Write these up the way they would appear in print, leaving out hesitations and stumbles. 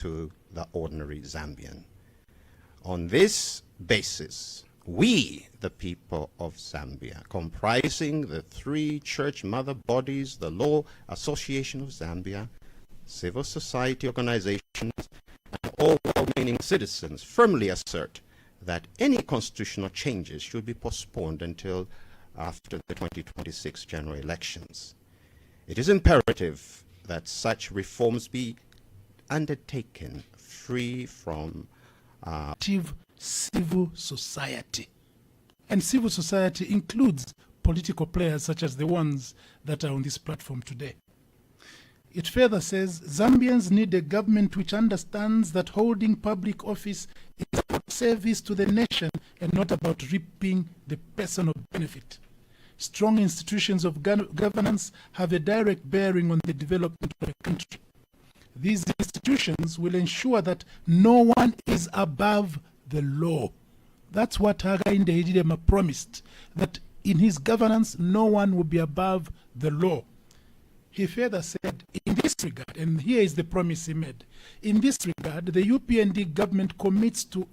to the ordinary Zambian. On this basis, we, the people of Zambia, comprising the 3 church mother bodies, the Law Association of Zambia, civil society organizations, and all well-meaning citizens, firmly assert that any constitutional changes should be postponed until after the 2026 general elections. It is imperative that such reforms be undertaken free from civil society. And civil society includes political players such as the ones that are on this platform today. It further says, Zambians need a government which understands that holding public office is about service to the nation and not about reaping the personal benefit. Strong institutions of governance have a direct bearing on the development of a country. These institutions will ensure that no one is above the law. That's what Hakainde Hichilema promised, that in his governance no one will be above the law. He further said, in this regard, and here is the promise he made, in this regard, the UPND government commits to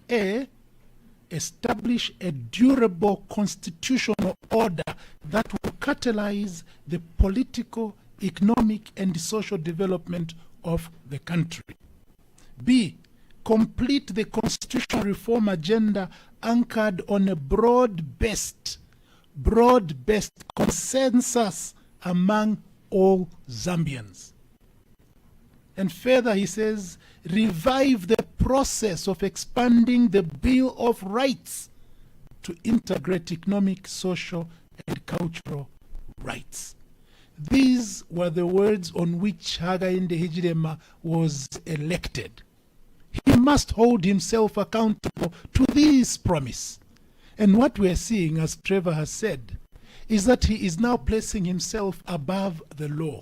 establish a durable constitutional order that will catalyze the political, economic, and social development of the country. B, complete the constitutional reform agenda anchored on a broad-based consensus among all Zambians. And further he says, revive the process of expanding the Bill of Rights to integrate economic, social, and cultural rights. These were the words on which Hakainde Hichilema was elected. He must hold himself accountable to this promise. And what we are seeing, as Trevor has said, is that he is now placing himself above the law.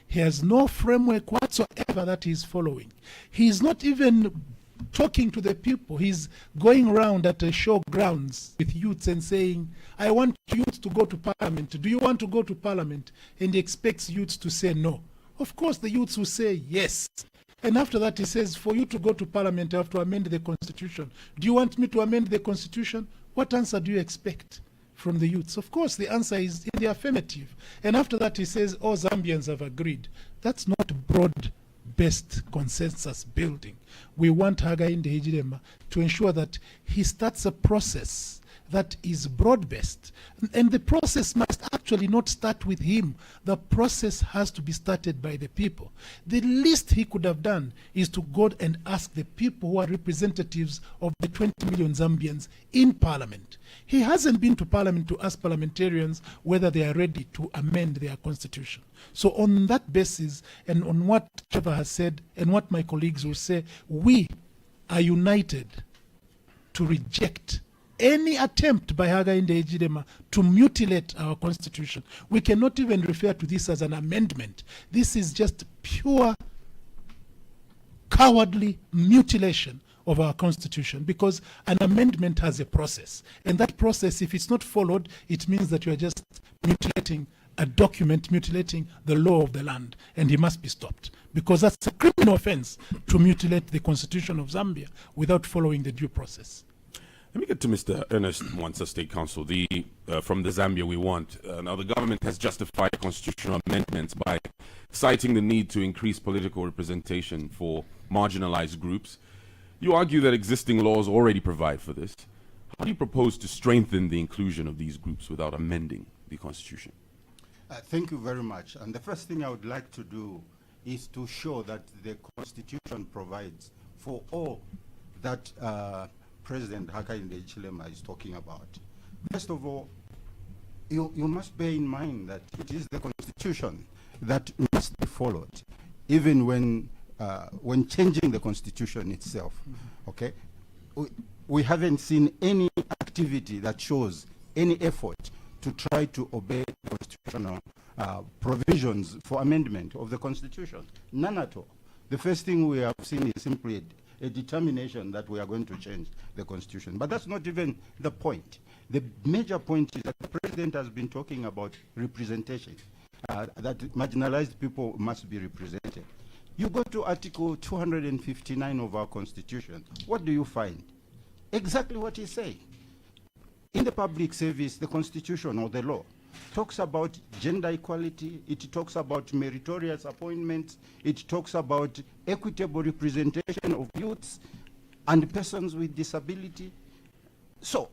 He has no framework whatsoever that he is following. He is not even talking to the people. He's going around at the showgrounds with youths and saying, I want youth to go to parliament. Do you want to go to parliament? And he expects youths to say no. Of course, the youths will say yes. And after that, he says, for you to go to parliament, you have to amend the constitution. Do you want me to amend the constitution? What answer do you expect from the youths? Of course, the answer is in the affirmative. And after that, he says, all Zambians have agreed. That's not broad-based consensus building. We want Hakainde Hichilema to ensure that he starts a process that is broad-based. And the process must actually not start with him. The process has to be started by the people. The least he could have done is to go and ask the people who are representatives of the 20 million Zambians in parliament. He hasn't been to parliament to ask parliamentarians whether they are ready to amend their constitution. So on that basis, and on what Trevor has said, and what my colleagues will say, we are united to reject any attempt by Hakainde Hichilema to mutilate our constitution. We cannot even refer to this as an amendment. This is just pure cowardly mutilation of our constitution, because an amendment has a process. And that process, if it's not followed, it means that you are just mutilating a document, mutilating the law of the land, and he must be stopped, because that's a criminal offense to mutilate the constitution of Zambia without following the due process. Let me get to Mr. Ernest Mwansa, State Council, from the Zambia we want. Now, the government has justified constitutional amendments by citing the need to increase political representation for marginalized groups. You argue that existing laws already provide for this. How do you propose to strengthen the inclusion of these groups without amending the Constitution? Thank you very much. And the first thing I would like to do is to show that the Constitution provides for all that President Hakainde Hichilema is talking about. First of all, you must bear in mind that it is the Constitution that must be followed, even when changing the Constitution itself. Okay, we haven't seen any activity that shows any effort to try to obey constitutional provisions for amendment of the Constitution. None at all. The first thing we have seen is simply a determination that we are going to change the Constitution. But that's not even the point. The major point is that the President has been talking about representation, that marginalized people must be represented. You go to Article 259 of our Constitution. What do you find? Exactly what he's saying. In the public service, the Constitution or the law talks about gender equality, it talks about meritorious appointments, it talks about equitable representation of youths and persons with disability. So,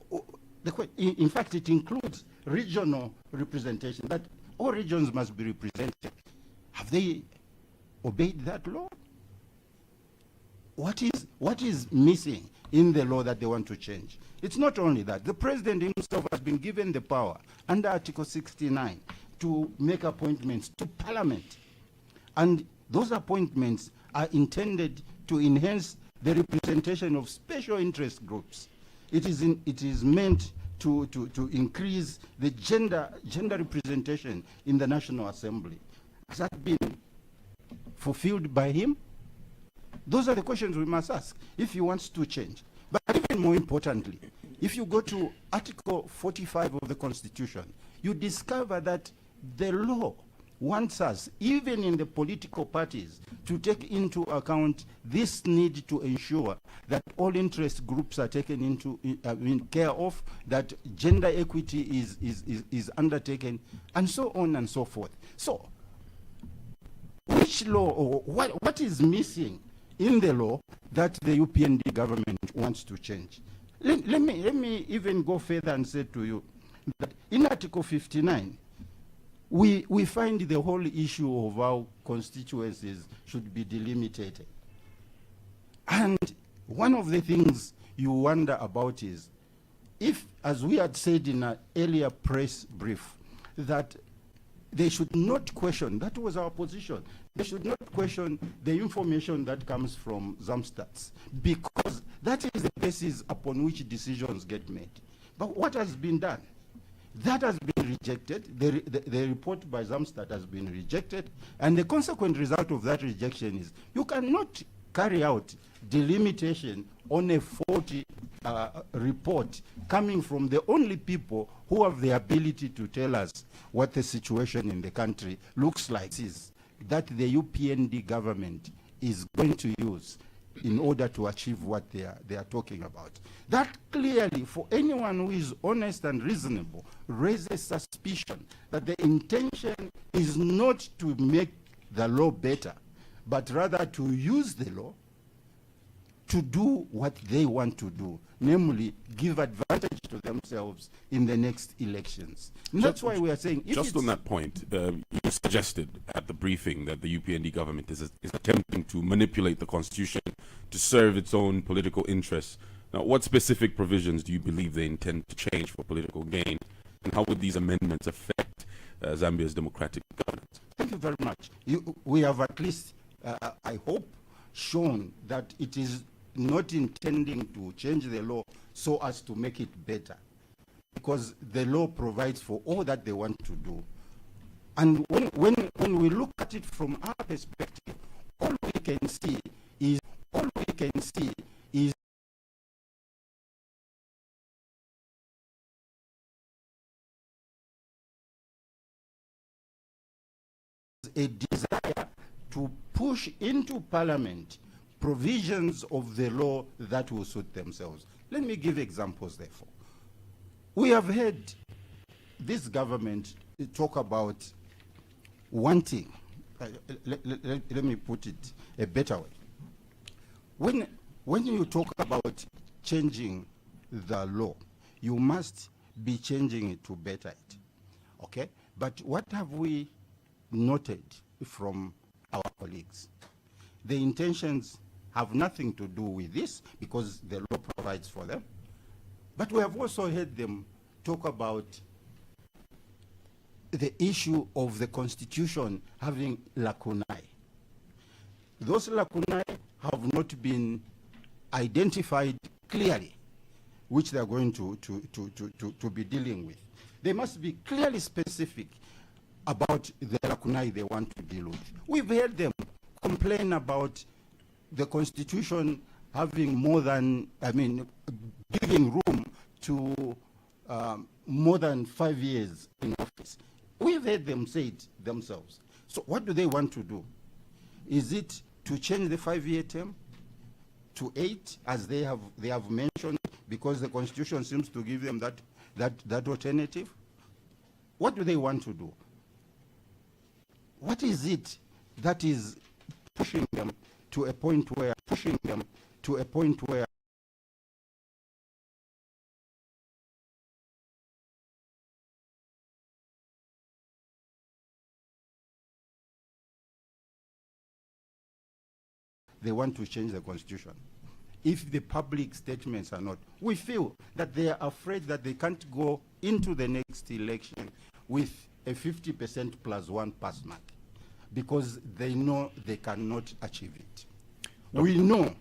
in fact, it includes regional representation, that all regions must be represented. Have they obeyed that law? What is missing in the law that they want to change? It's not only that. The president himself has been given the power under Article 69 to make appointments to Parliament. And those appointments are intended to enhance the representation of special interest groups. It is meant to increase the gender representation in the National Assembly. Has that been fulfilled by him? Those are the questions we must ask if he wants to change. But even more importantly, if you go to Article 45 of the Constitution, you discover that the law wants us, even in the political parties, to take into account this need to ensure that all interest groups are taken into care of, that gender equity is undertaken, and so on and so forth. So, which law, or what is missing in the law that the UPND government wants to change? Let me even go further and say to you that in Article 59, we find the whole issue of how constituencies should be delimited. And one of the things you wonder about is, if, as we had said in an earlier press brief, that they should not question, that was our position, they should not question the information that comes from Zamstats, because that is the basis upon which decisions get made. But what has been done? That has been rejected. The report by Zamstat has been rejected, and the consequent result of that rejection is you cannot carry out delimitation on a faulty report coming from the only people who have the ability to tell us what the situation in the country looks like, is that the UPND government is going to use in order to achieve what they are talking about. That clearly, for anyone who is honest and reasonable, raises suspicion that the intention is not to make the law better, but rather to use the law to do what they want to do, namely give advantage to themselves in the next elections. And that's why we are saying... Just on that point, you suggested at the briefing that the UPND government is attempting to manipulate the constitution to serve its own political interests. Now, what specific provisions do you believe they intend to change for political gain, and how would these amendments affect Zambia's democratic governance? Thank you very much. We have at least, I hope, shown that it is not intending to change the law so as to make it better, because the law provides for all that they want to do. And when we look at it from our perspective, all we can see is a desire to push into Parliament provisions of the law that will suit themselves. Let me give examples, therefore. We have heard this government talk about wanting, let me put it a better way. When you talk about changing the law, you must be changing it to better it, okay? But what have we noted from our colleagues? The intentions have nothing to do with this, because the law provides for them. But we have also heard them talk about the issue of the Constitution having lacunae. Those lacunae have not been identified clearly, which they are going to be dealing with. They must be clearly specific about the lacunae they want to deal with. We've heard them complain about the Constitution having more than, giving room to more than 5 years in office. We've heard them say it themselves. So what do they want to do? Is it to change the 5-year term to 8, as they have mentioned, because the constitution seems to give them that alternative? What do they want to do? What is it that is pushing them to a point where they want to change the constitution? If the public statements are not, we feel that they are afraid that they can't go into the next election with a 50% plus 1 pass mark, because they know they cannot achieve it. We know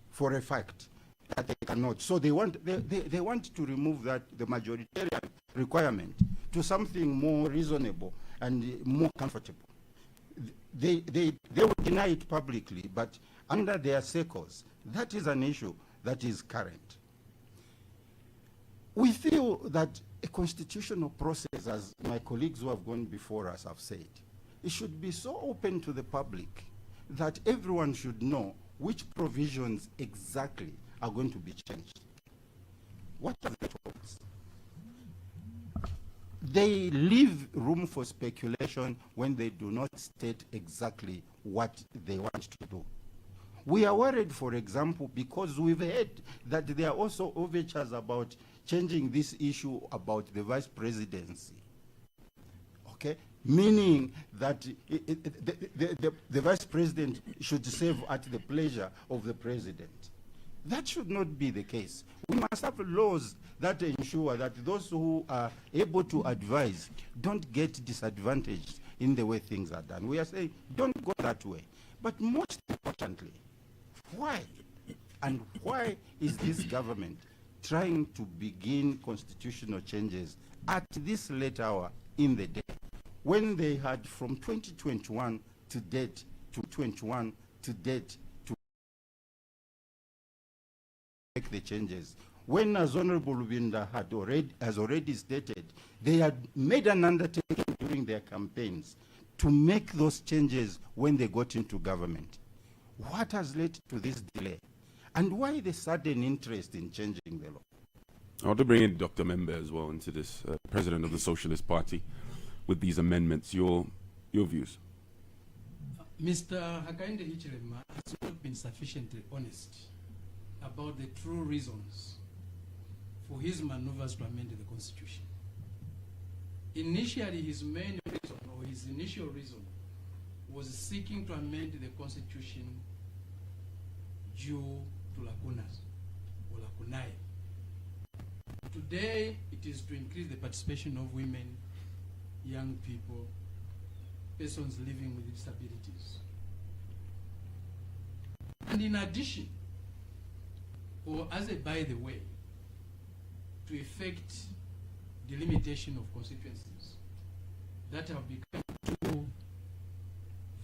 for a fact that they cannot. So they want to remove that, the majoritarian requirement, to something more reasonable and more comfortable. They will deny it publicly, but under their circles, that is an issue that is current. We feel that a constitutional process, as my colleagues who have gone before us have said, it should be so open to the public that everyone should know which provisions exactly are going to be changed. What are the rules? They leave room for speculation when they do not state exactly what they want to do. We are worried, for example, because we've heard that there are also overtures about changing this issue about the vice presidency. Okay? Meaning that the vice president should serve at the pleasure of the president. That should not be the case. We must have laws that ensure that those who are able to advise don't get disadvantaged in the way things are done. We are saying, don't go that way. But most importantly, why? And why is this government trying to begin constitutional changes at this late hour in the day, when they had from 2021 to date to make the changes? When, as Honorable Lubinda has already stated, they had made an undertaking during their campaigns to make those changes when they got into government. What has led to this delay? And why the sudden interest in changing the law? I want to bring in Dr. Mwamba as well into this, President of the Socialist Party, with these amendments. Your views? Mr. Hakainde Hichilema has not been sufficiently honest about the true reasons for his maneuvers to amend the Constitution. Initially, his main reason, or his initial reason, was seeking to amend the Constitution due to lacunas, or lacunae. Today, it is to increase the participation of women, young people, persons living with disabilities. And in addition, or as a by the way, to effect delimitation of constituencies that have become too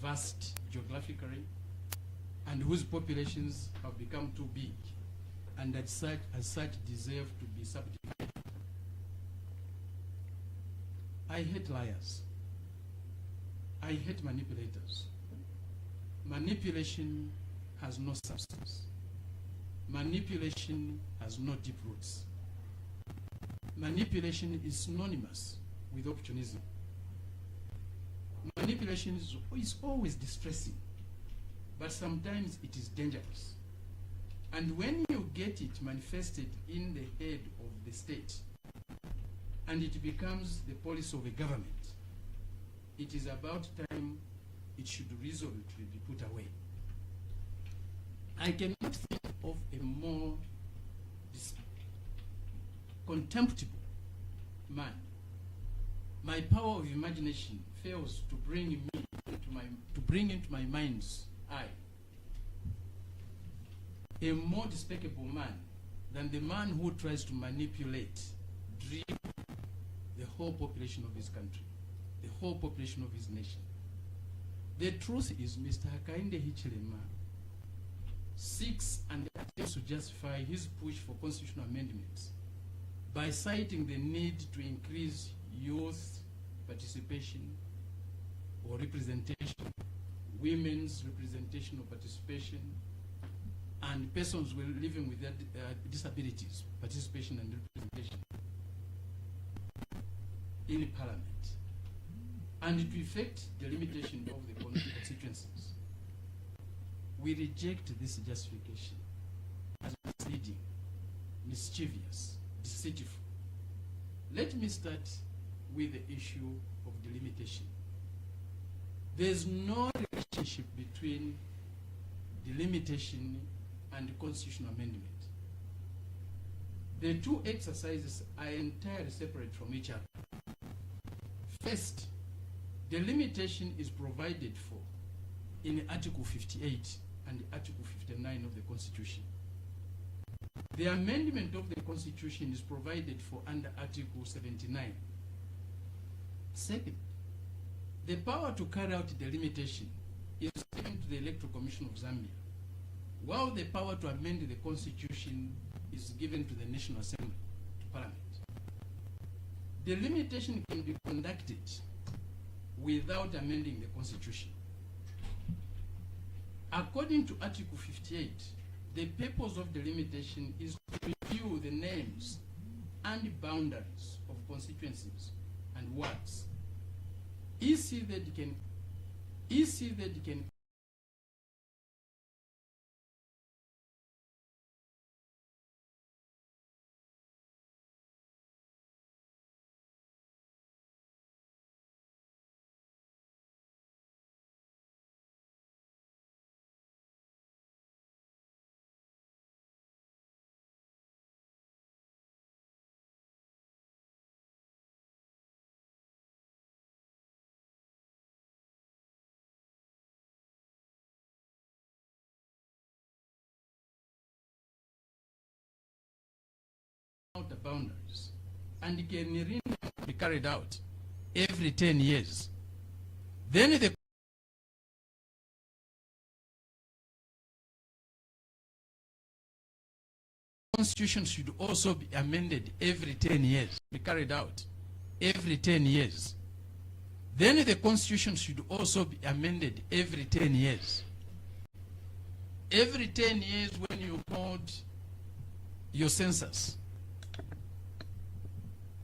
vast geographically and whose populations have become too big and as such deserve to be subdivided. I hate liars. I hate manipulators. Manipulation has no substance. Manipulation has no deep roots. Manipulation is synonymous with opportunism. Manipulation is always distressing, but sometimes it is dangerous. And when you get it manifested in the head of the state, and it becomes the policy of a government, it is about time it should resolutely be put away. I cannot think of a more contemptible man. My power of imagination fails to bring into my mind's eye a more despicable man than the man who tries to manipulate, dream the whole population of his country, the whole population of his nation. The truth is, Mr. Hakainde Hichilema seeks and attempts to justify his push for constitutional amendments by citing the need to increase youth participation or representation women's representation or participation, and persons living with disabilities, participation and representation in Parliament, and to effect the limitation of the constituencies. We reject this justification as misleading, mischievous, deceitful. Let me start with the issue of delimitation. There's no relationship between delimitation and constitutional amendment. The two exercises are entirely separate from each other. First, delimitation is provided for in Article 58 and Article 59 of the Constitution. The amendment of the Constitution is provided for under Article 79. Second, the power to carry out delimitation is given to the Electoral Commission of Zambia, while the power to amend the Constitution is given to the National Assembly, to Parliament. Delimitation can be conducted without amending the Constitution. According to Article 58, the purpose of delimitation is to review the names and boundaries of constituencies and wards. EC that can out the boundaries and can be carried out every 10 years. Then the Constitution should also be amended every 10 years, be carried out every 10 years. Then the Constitution should also be amended every 10 years. Every 10 years when you hold your census,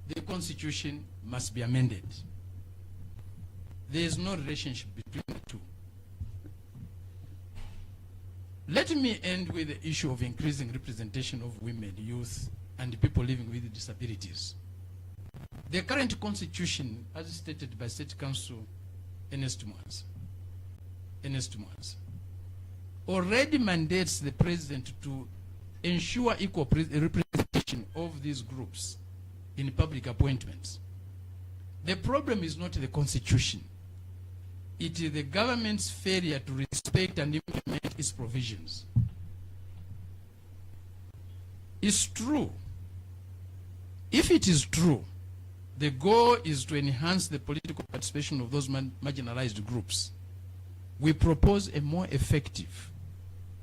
the Constitution must be amended. There is no relationship between the two. Let me end with the issue of increasing representation of women, youth, and people living with disabilities. The current Constitution, as stated by State Counsel Ernest, already mandates the President to ensure equal representation of these groups in public appointments. The problem is not the Constitution. It is the government's failure to respect and implement its provisions. It's true. If it is true, the goal is to enhance the political participation of those marginalized groups. We propose a more effective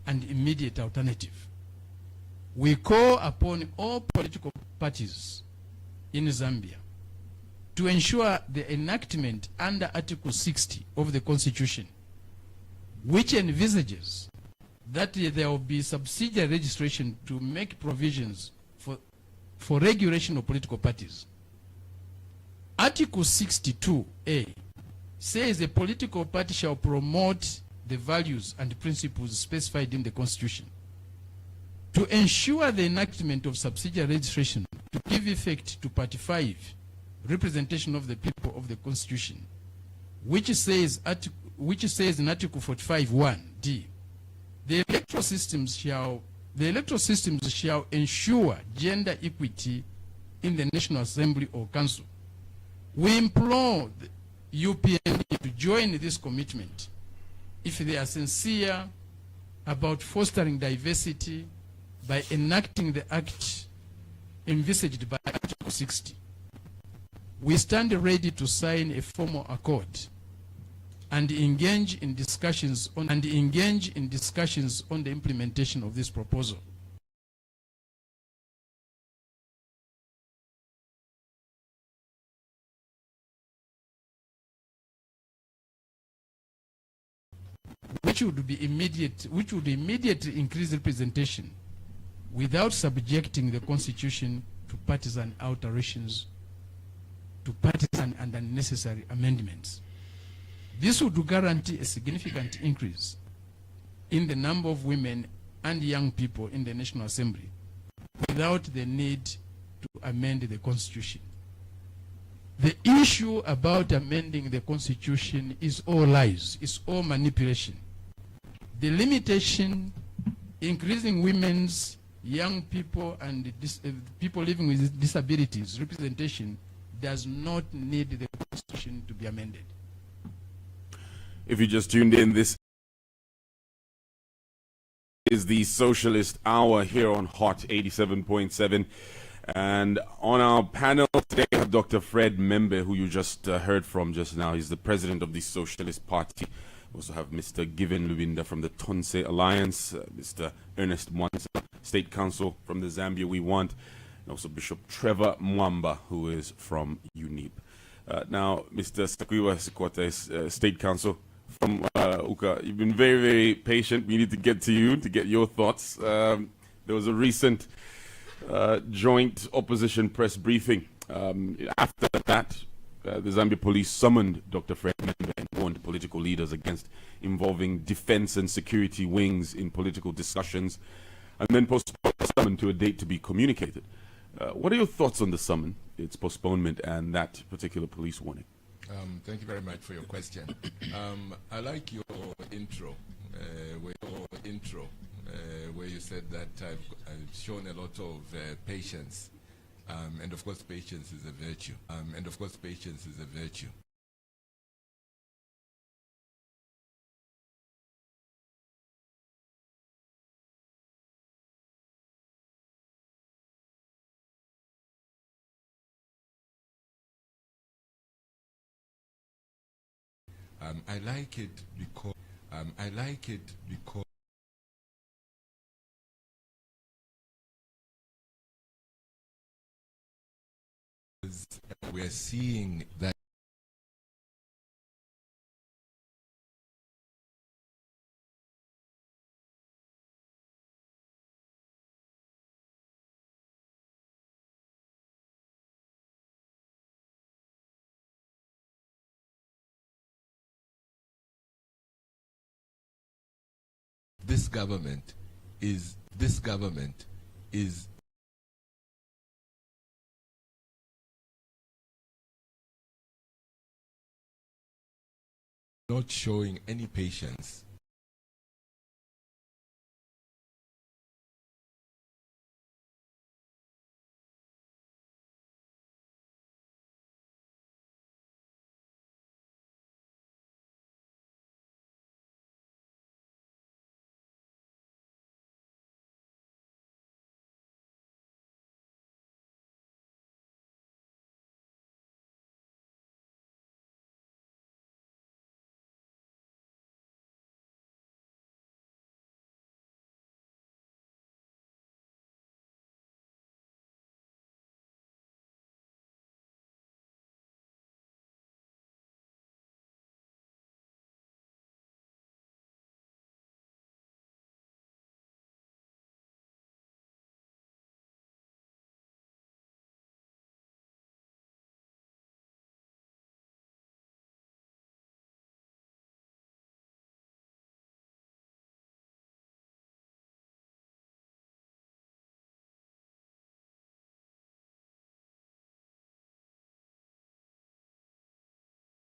and immediate alternative. We call upon all political parties in Zambia to ensure the enactment under Article 60 of the Constitution, which envisages that there will be subsidiary registration to make provisions for regulation of political parties. Article 62A says a political party shall promote the values and principles specified in the Constitution. To ensure the enactment of subsidiary registration to give effect to Part 5, representation of the people of the Constitution, which says in Article 45(1)(d), the electoral systems shall ensure gender equity in the National Assembly or Council. We implore the UPND to join this commitment if they are sincere about fostering diversity by enacting the act envisaged by Article 60. We stand ready to sign a formal accord and engage in discussions on the implementation of this proposal. which would immediately increase representation without subjecting the constitution to partisan alterations, to partisan and unnecessary amendments. This would guarantee a significant increase in the number of women and young people in the National Assembly without the need to amend the constitution. The issue about amending the constitution is all lies, is all manipulation. The limitation, increasing women's, young people, and people living with disabilities representation does not need the constitution to be amended. If you just tuned in, this is the Socialist Hour here on Hot 87.7. And on our panel today, we have Dr. Fred Membe, who you just heard from just now. He's the president of the Socialist Party. We also have Mr. Given Lubinda from the Tonse Alliance, Mr. Ernest Mwansa, State Council from the Zambia We Want, and also Bishop Trevor Mwamba, who is from UNIP. Now, Mr. Sakwiba Sikota is State Council from Uka. You've been very, very patient. We need to get to you to get your thoughts. There was a recent joint opposition press briefing. After that, the Zambia police summoned Dr. Fred Membe and warned political leaders against involving defense and security wings in political discussions, and then postponed the summon to a date to be communicated. What are your thoughts on the summon, its postponement, and that particular police warning? Thank you very much for your question. I like your intro, where you said that I've shown a lot of patience, and of course patience is a virtue. I like it because we're seeing that this government is not showing any patience.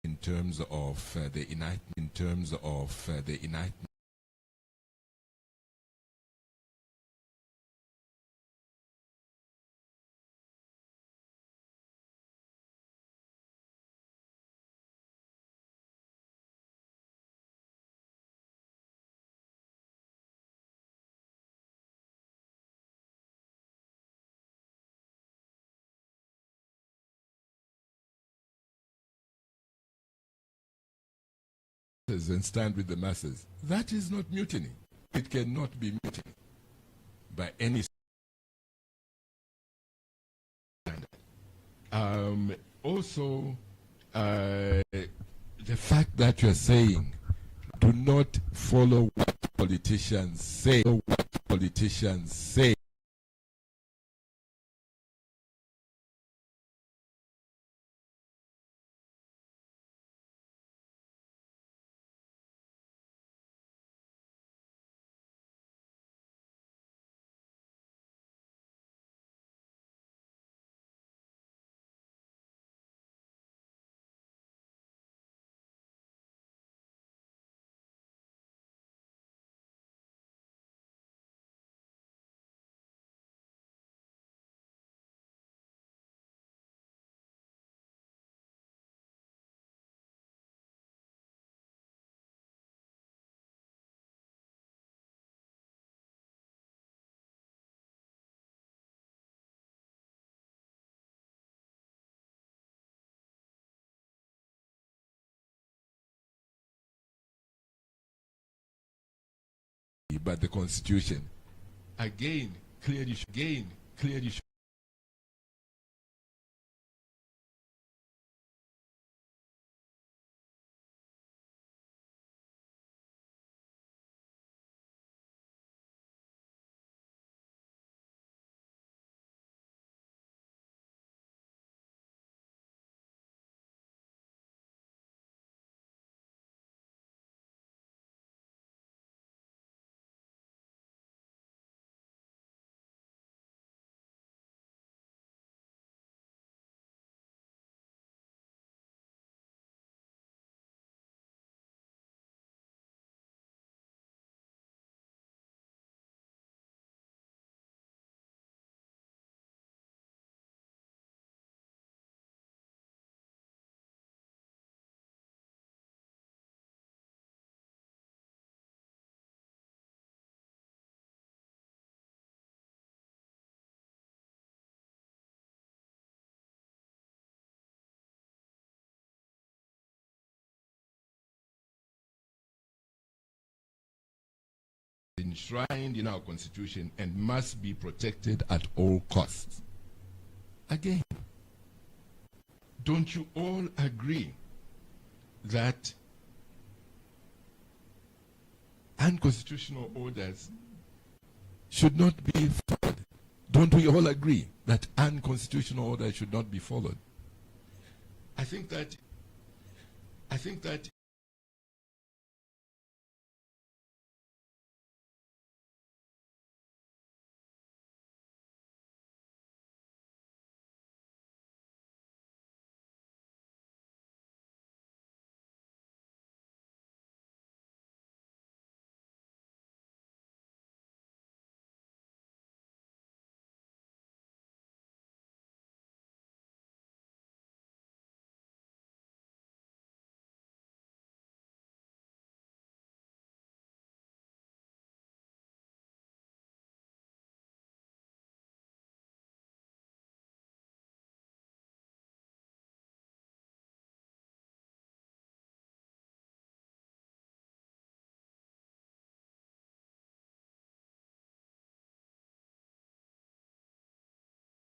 In terms of the enlightenment. And stand with the masses. That is not mutiny. It cannot be mutiny by any standard. Also, the fact that you're saying Do not follow what politicians say. But the Constitution, again, clearly enshrined in our Constitution and must be protected at all costs. Again, don't you all agree that unconstitutional orders should not be followed? Don't we all agree that unconstitutional orders should not be followed? I think that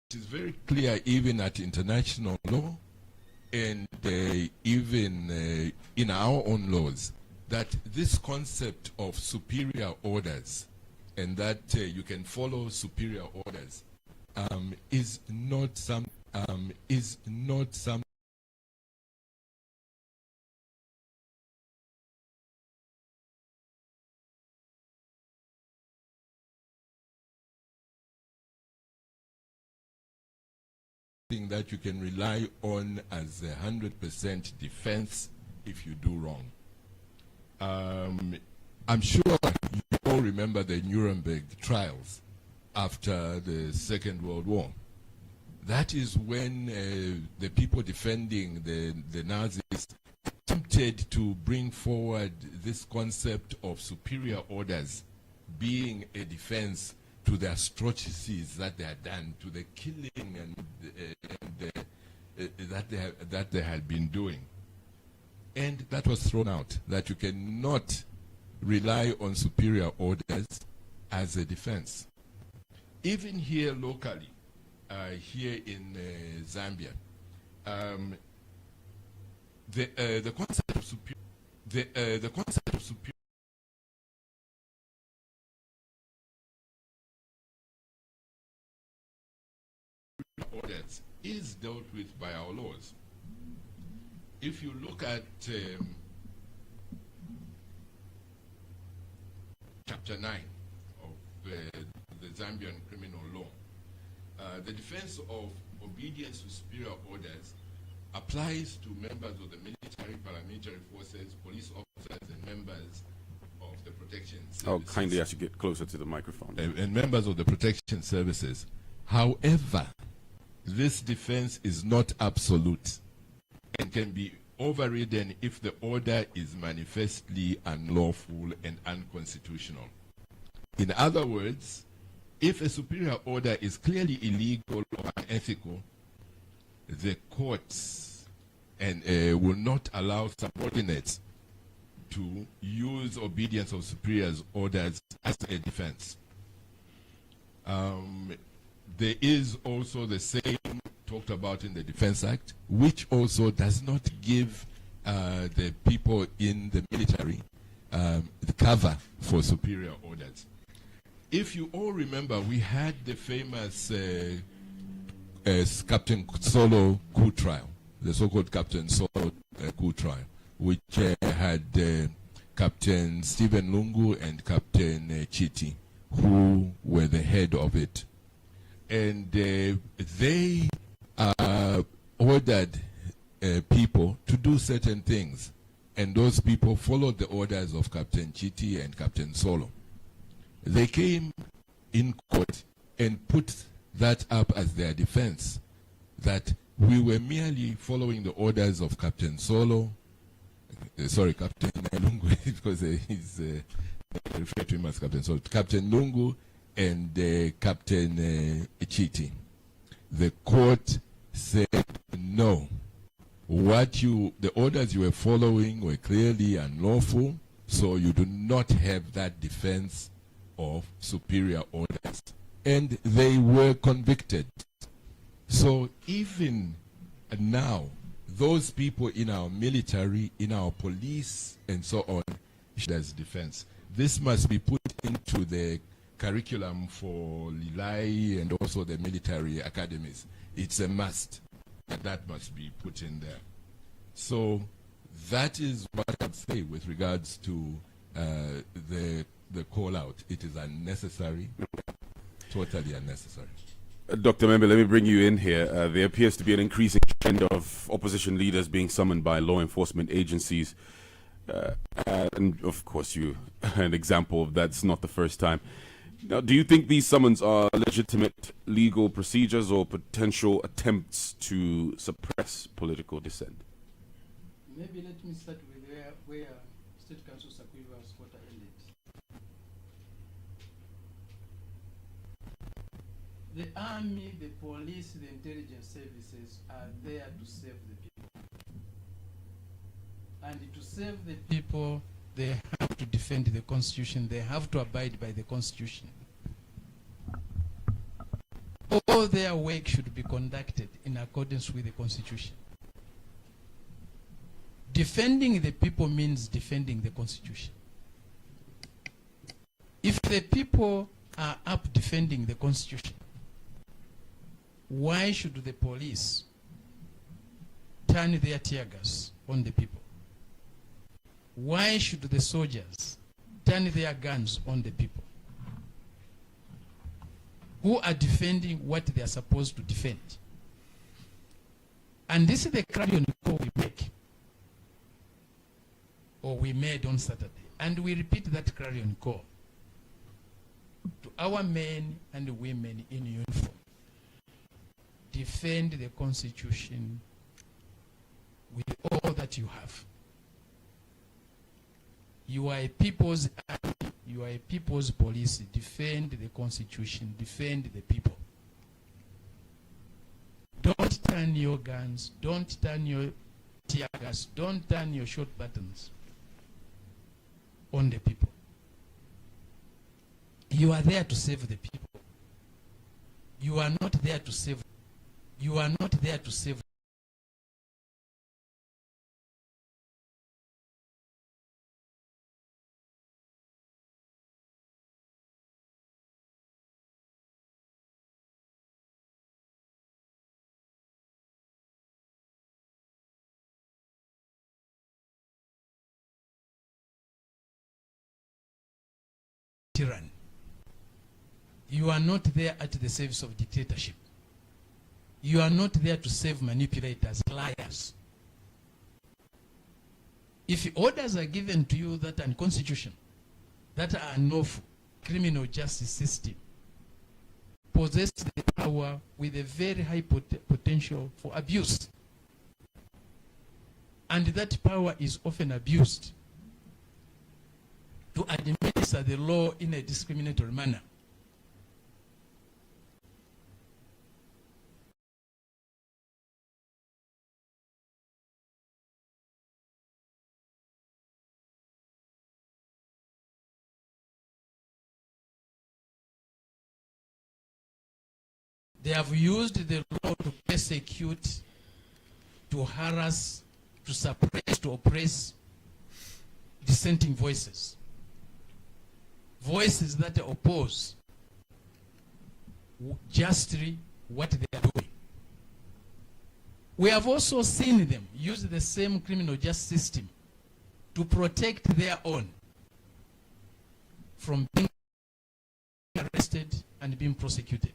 it is very clear, even at international law and even in our own laws, that this concept of superior orders and that you can follow superior orders is not something that you can rely on as 100% defense if you do wrong. I'm sure you all remember the Nuremberg trials after the Second World War. That is when the people defending the Nazis attempted to bring forward this concept of superior orders being a defense to the atrocities that they had done, to the killing and that they had been doing. And that was thrown out, that you cannot rely on superior orders as a defense. Even here locally, here in Zambia, the concept of superior is dealt with by our laws. If you look at Chapter 9 of the Zambian criminal law, the defense of obedience to superior orders applies to members of the military, paramilitary forces, police officers, and members of the protection services. Oh, kindly ask you get closer to the microphone. And members of the protection services. However, this defense is not absolute and can be overridden if the order is manifestly unlawful and unconstitutional. In other words, if a superior order is clearly illegal or unethical, the courts will not allow subordinates to use obedience of superiors' orders as a defense. There is also the same talked about in the Defense Act, which also does not give the people in the military the cover for superior orders. If you all remember, we had the famous Captain Solo coup trial, the so-called Captain Solo coup trial, which had Captain Stephen Lungu and Captain Chiti, who were the head of it. And they ordered people to do certain things, and those people followed the orders of Captain Chiti and Captain Solo. They came in court and put that up as their defense, that we were merely following the orders of Captain Solo, Captain Lungu, because he's referred to him as Captain Solo, Captain Lungu and Captain Chiti. The court said no. The orders you were following were clearly unlawful, so you do not have that defense of superior orders. And they were convicted. So even now, those people in our military, in our police, and so on, there's defense. This must be put into the curriculum for Lilai and also the military academies. It's a must, and that must be put in there. So that is what I'd say with regards to the call out. It is unnecessary, totally unnecessary. Dr. Mwamba, let me bring you in here. There appears to be an increasing trend of opposition leaders being summoned by law enforcement agencies. And of course, an example of that's not the first time. Now, do you think these summons are legitimate legal procedures or potential attempts to suppress political dissent? Maybe let me start with where State Council Sakwiba Sikota ended. The army, the police, the intelligence services are there to serve the people. And to serve the people, they have to defend the Constitution. They have to abide by the Constitution. All their work should be conducted in accordance with the Constitution. Defending the people means defending the Constitution. If the people are up defending the Constitution, why should the police turn their tear gas on the people? Why should the soldiers turn their guns on the people who are defending what they are supposed to defend? And this is the clarion call we make, or we made on Saturday. And we repeat that clarion call to our men and women in uniform. Defend the Constitution with all that you have. You are a people's army, you are a people's police. Defend the Constitution, defend the people. Don't turn your guns, don't turn your tear gas, don't turn your short buttons on the people. You are there to save the people. You are not there to save. You are not there to save tyranny. You are not there at the service of dictatorship. You are not there to save manipulators, liars. If orders are given to you that are unconstitutional, that are unlawful, criminal justice system possess the power with a very high potential for abuse. And that power is often abused to administer the law in a discriminatory manner. They have used the law to persecute, to harass, to suppress, to oppress dissenting voices. Voices that oppose justly what they are doing. We have also seen them use the same criminal justice system to protect their own from being arrested and being prosecuted.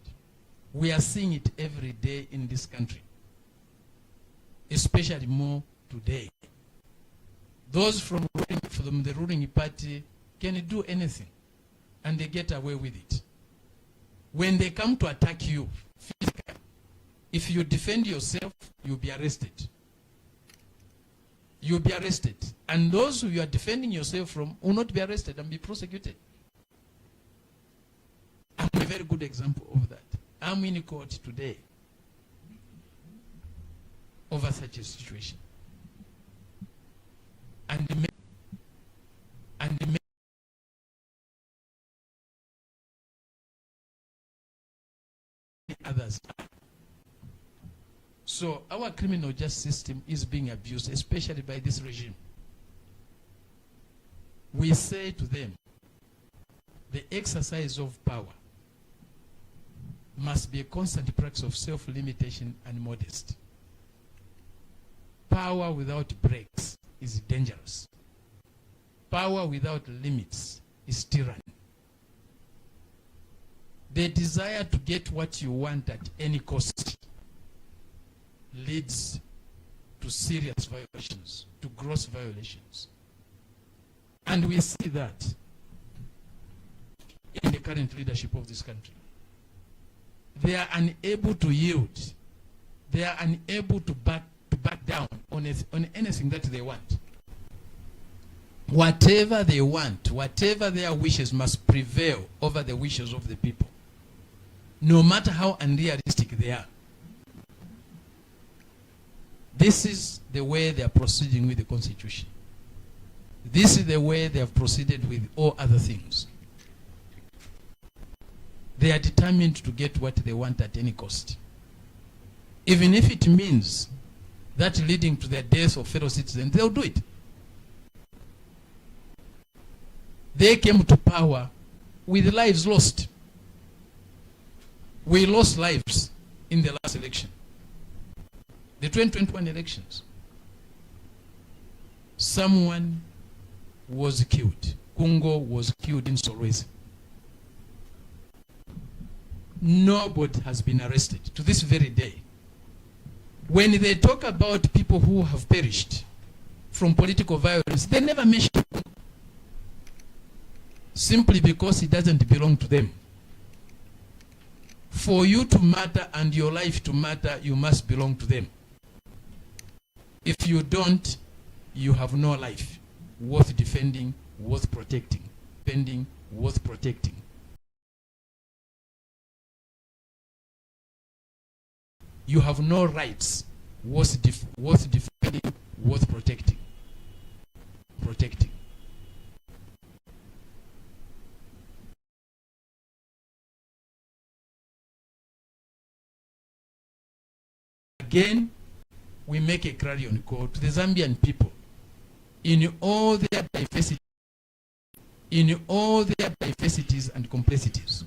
We are seeing it every day in this country, especially more today. Those from the ruling party can do anything and they get away with it. When they come to attack you physically, if you defend yourself, you'll be arrested. You'll be arrested. And those who you are defending yourself from will not be arrested and be prosecuted. I'm a very good example of that. I'm in court today over such a situation. And many others are. So our criminal justice system is being abused, especially by this regime. We say to them, the exercise of power must be a constant practice of self-limitation and modesty. Power without breaks is dangerous. Power without limits is tyranny. The desire to get what you want at any cost leads to serious violations, to gross violations. And we see that in the current leadership of this country. They are unable to yield. They are unable to back down on anything that they want. Whatever they want, whatever their wishes must prevail over the wishes of the people, no matter how unrealistic they are. This is the way they are proceeding with the Constitution. This is the way they have proceeded with all other things. They are determined to get what they want at any cost. Even if it means that leading to the death of fellow citizens, they'll do it. They came to power with lives lost. We lost lives in the last election, the 2021 elections. Someone was killed. Kungo was killed in Solwezi. Nobody has been arrested to this very day. When they talk about people who have perished from political violence, they never mention Kungo, simply because it doesn't belong to them. For you to matter and your life to matter, you must belong to them. If you don't, you have no life worth defending, worth protecting, defending, worth protecting. You have no rights worth defending, worth protecting. Again, we make a clarion call to the Zambian people in all their diversity, in all their diversities and complexities.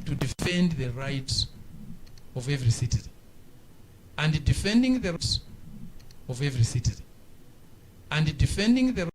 To defend the rights of every citizen. and defending the rights of every citizen, and defending the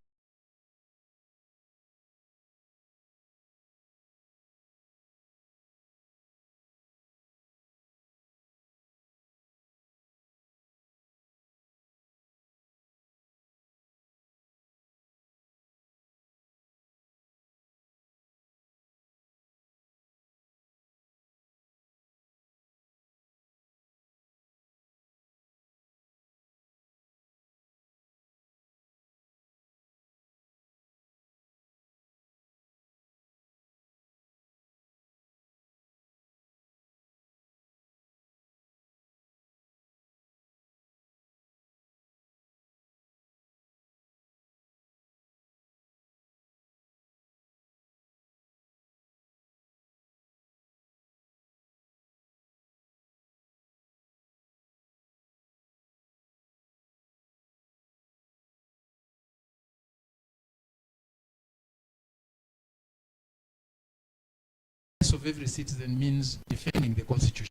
of every citizen means defending the Constitution.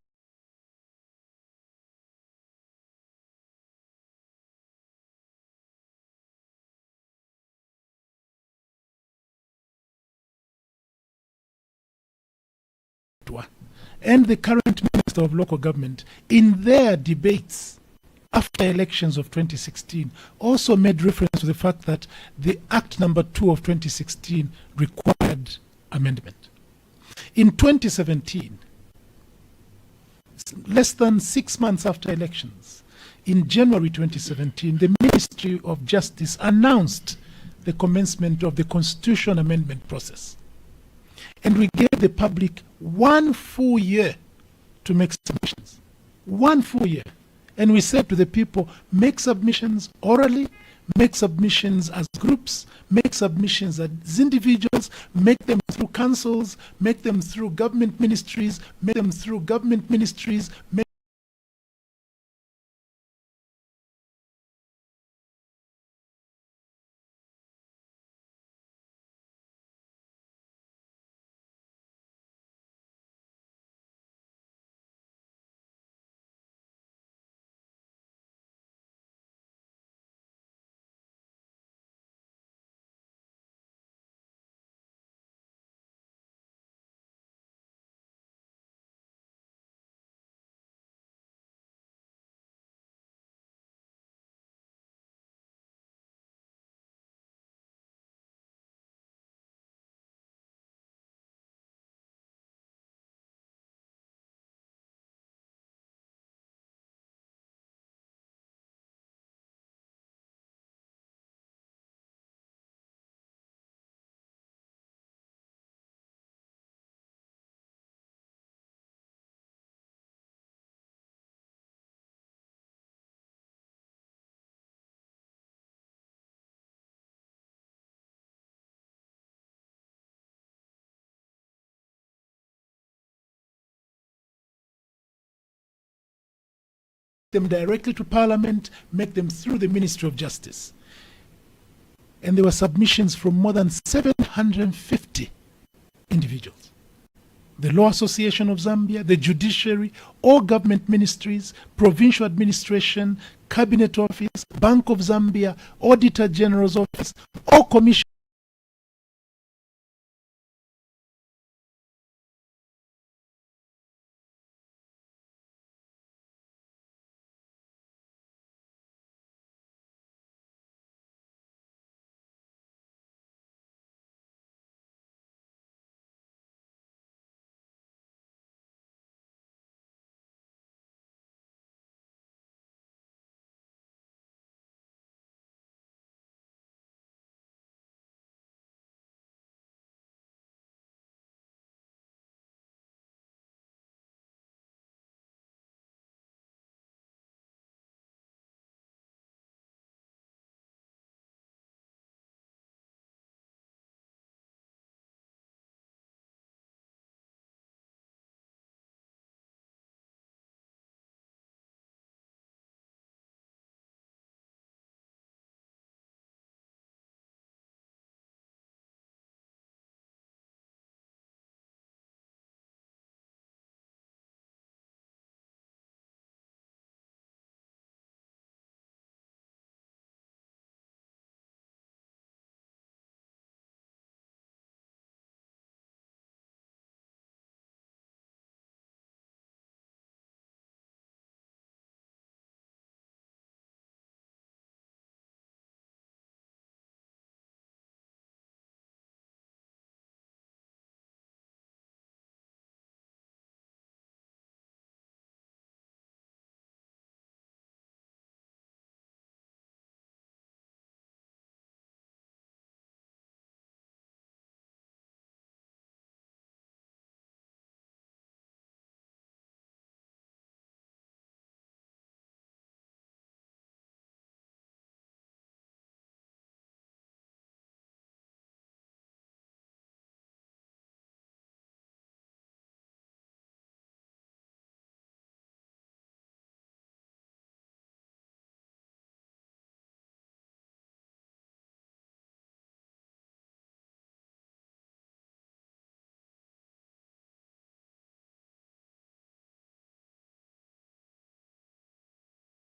And the current Minister of Local Government, in their debates after elections of 2016, also made reference to the fact that the Act number 2 of 2016 required amendment. In 2017, less than 6 months after elections, in January 2017, the Ministry of Justice announced the commencement of the Constitution amendment process. And we gave the public 1 full year to make submissions. 1 full year. And we said to the people, make submissions orally, make submissions as groups, make submissions as individuals, make them through councils, make them through government ministries, make them through government ministries, make them directly to Parliament, make them through the Ministry of Justice. And there were submissions from more than 750 individuals. The Law Association of Zambia, the judiciary, all government ministries, provincial administration, cabinet office, Bank of Zambia, Auditor General's office, all commissions